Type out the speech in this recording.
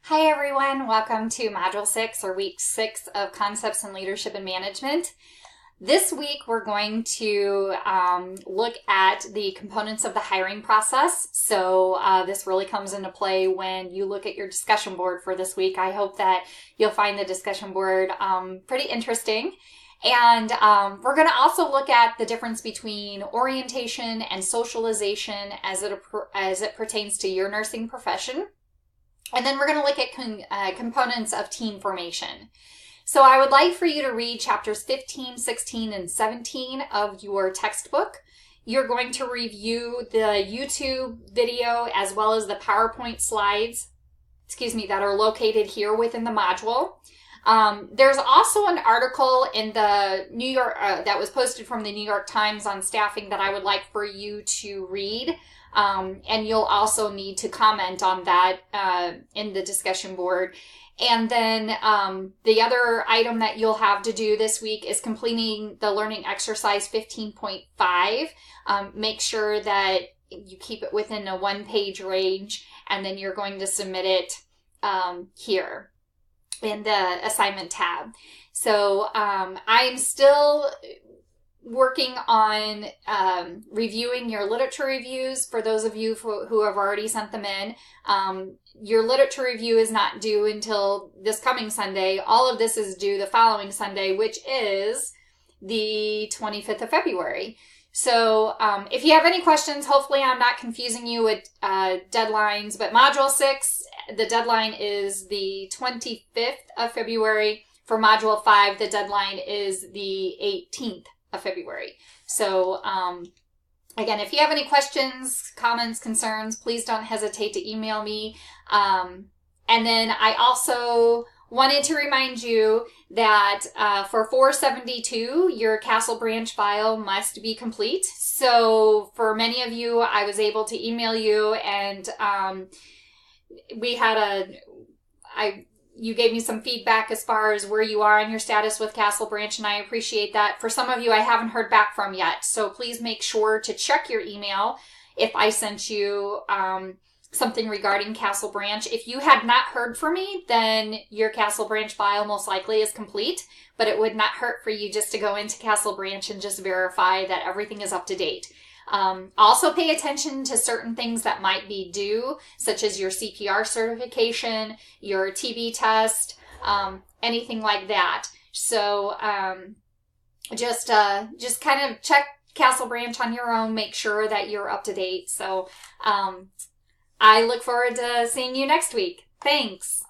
Hi everyone, welcome to Module 6 or Week 6 of Concepts in Leadership and Management. This week we're going to look at the components of the hiring process. So this really comes into play when you look at your discussion board for this week. I hope that you'll find the discussion board pretty interesting. And we're going to also look at the difference between orientation and socialization as it pertains to your nursing profession. And then we're going to look at components of team formation. So I would like for you to read chapters 15, 16, and 17 of your textbook. You're going to review the YouTube video as well as the PowerPoint slides, that are located here within the module. There's also an article in the New York that was posted from the New York Times on staffing that I would like for you to read. And you'll also need to comment on that in the discussion board. And then the other item that you'll have to do this week is completing the learning exercise 15.5. Make sure that you keep it within a one-page range, and then you're going to submit it here in the assignment tab. So I'm still working on reviewing your literature reviews for those of you who have already sent them in. Your literature review is not due until this coming Sunday. All of this is due the following Sunday, which is the 25th of February. So if you have any questions, hopefully I'm not confusing you with deadlines, but Module 6, the deadline is the 25th of February. For Module 5, the deadline is the 18th of February. So again, if you have any questions, comments, concerns, please don't hesitate to email me. And then I also wanted to remind you that for 472, your Castle Branch file must be complete. So for many of you, I was able to email you, and we had you gave me some feedback as far as where you are on your status with Castle Branch, and I appreciate that. For some of you, I haven't heard back from yet, so please make sure to check your email if I sent you something regarding Castle Branch. If you had not heard from me, then your Castle Branch file most likely is complete, but it would not hurt for you just to go into Castle Branch and just verify that everything is up to date. Also pay attention to certain things that might be due, such as your CPR certification, your TB test, anything like that. So just kind of check Castle Branch on your own, make sure that you're up to date. So I look forward to seeing you next week. Thanks.